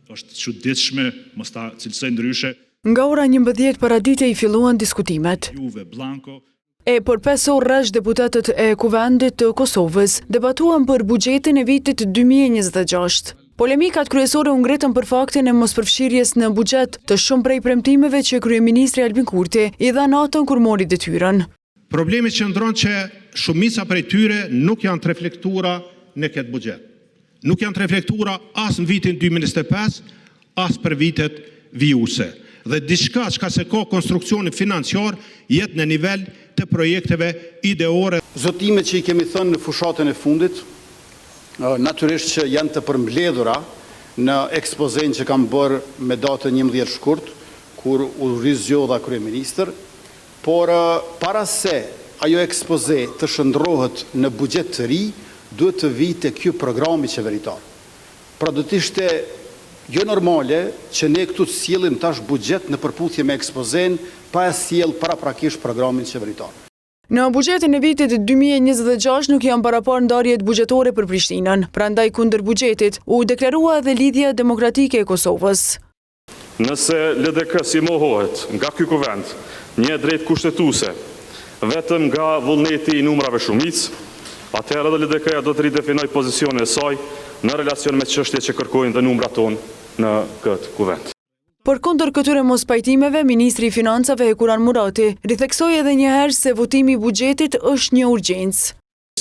është çuditshme, mos ta cilësoj ndryshe. Nga ora 11 paradite I filluan diskutimet. Juve Blanco. Për 5 orë rreth deputetët e Kuvendit të Kosovës debatuan për buxhetin e vitit 2026. Polemikat kryesore u ngritën për faktin e mospërfshirjes në buxhet të shumë prej premtimeve që kryeministri Albin Kurti I dha natën kur mori detyrën. Problemi qëndron që shumica prej tyre nuk janë të reflektuara në këtë buxhet. Nuk janë të reflektuara as në vitin 2025, as për vitet vijuse. Dhe diçka çka se ka konstruksioni financiar jetë në nivel të projekteve ideore. Zotimet që I kemi thënë në fushatën e fundit, natyrisht që janë të përmbledhura në ekspozen që kam bërë me datën 11 shkurt, kur u rizgjodha kryeministër, por para se ajo ekspoze të shndrohet në buxhet të ri, duhet të vijë te ky programi qeveritar. Pra do të ishte jo normale që ne këtu të sjellim tash buxhet në përputhje me ekspozen pa e sjell paraprakisht programin qeveritar. Në buxhetin e vitit 2026 nuk janë parapar ndarjet buxhetore për Prishtinën, prandaj kundër buxhetit u deklarua edhe lidhja demokratike e Kosovës. Nëse LDK si mohohet nga ky kuvend një drejt kushtetuese vetëm nga vullneti I numrave shumic, atëherë edhe LDK-ja do të ridefinoj pozicionin e saj në relacion me çështjet që kërkojnë dhe numrat tonë në këtë kuvend. Përkundër këtyre mospajtimeve, Ministri I Financave Kuran Murati ritheksoi edhe një herë se votimi I buxhetit është një urgjencë.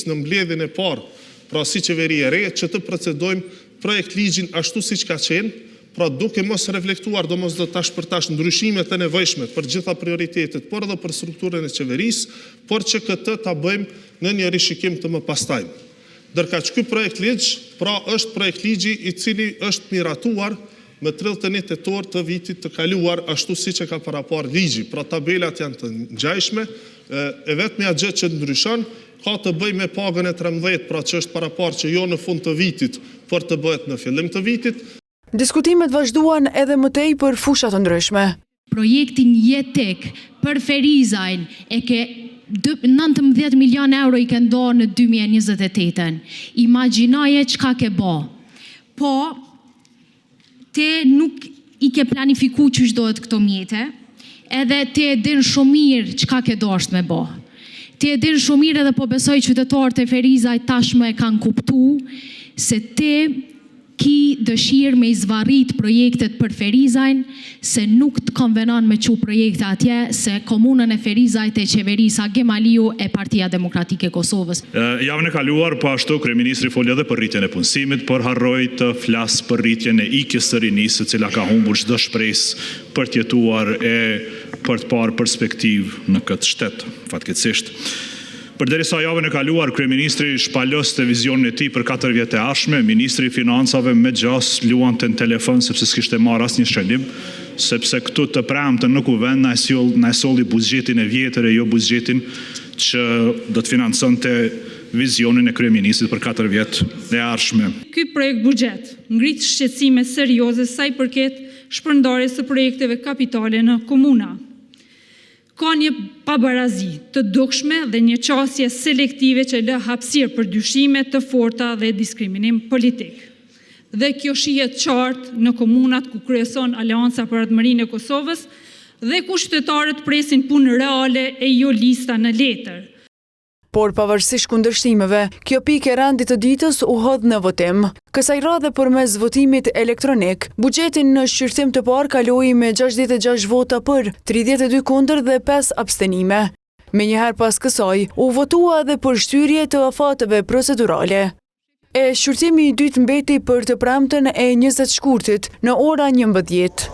Në mbledhjen e parë, pra si qeveri e re, që të procedojmë projekt ligjin ashtu siç ka qenë, pra duke mos reflektuar domosdoshmë tash për tash ndryshimet e nevojshme për gjitha prioritetet, por edhe për strukturën e qeverisë, por që këtë ta bëjmë në një rishikim të mëpastajm. Ndërkaq ky projekt ligj, pra është projekt ligji I cili është miratuar me 31 tetor të vitit të kaluar ashtu siç e ka parapar ligji, pra tabelat janë të ngjashme, e vetmja gjë që ndryshon ka të bëjë me pagën e 13, pra që është parapar që jo në fund të vitit, por të bëhet në fillim të vitit. Diskutimet vazhduan edhe më tej për fusha të ndryshme. Projektin Jetek për Ferizajn e ke 19 milion euro I ke ndonë në 2028. Imagjinoje çka ke bë. Po te nuk I ke planifiku që shdohet këto mjete, edhe te e din shumë mirë çka ke dosht me bë. Te e din shumë mirë edhe po besoj qytetarët e Ferizaj tashmë e kanë kuptu se te ki dëshirë me izvarrit projektet për Ferizajn, se nuk të konvenon me çu projekte atje, se komunën e Ferizajt e qeverisa Gemaliu e Partia Demokratike e Kosovës. Javën e kaluar, po ashtu kryeministri foli edhe për rritjen e punësimit, por harroi të flas për rritjen e ikjes së rinisë, e cila ka humbur çdo shpresë për të jetuar e për të parë perspektivë në këtë shtet, fatkeqësisht. Përderisa javën e kaluar, kryeministri shpaloste vizionin e tij për 4 vjet e ardhshme, ministri I Financave me gjas luante në telefon sepse s'kishte marrë asnjë shënim, sepse këtu të premtën në kuvend na solli buxhetin e vjetër e jo buxhetin që do të financonte vizionin e kryeministrit për 4 vjet e ardhshme. Ky projekt buxhet ngrit shqetësime serioze sa I përket shpërndarjes së projekteve kapitale në komuna. Ka një pabarazi të dukshme dhe një qasje selektive që lë hapësirë për dyshime të forta dhe diskriminim politik. Dhe kjo shihet qartë në komunat ku kryeson Aleanca për Ardhmërinë e Kosovës dhe ku qytetarët presin punë reale e jo lista në letër. Por pavarësisht kundërshtimeve, kjo pikë e rendit të ditës u hodh në votim. Kësaj radhe përmes votimit elektronik, buxhetin në shqyrtim të parë kaloi me 66 vota për, 32 kundër dhe 5 abstenime. Menjëherë pas kësaj, u votua edhe për shtyrje të afateve procedurale. Shqyrtimi I dytë mbeti për të premten e 20 shkurtit në ora 11.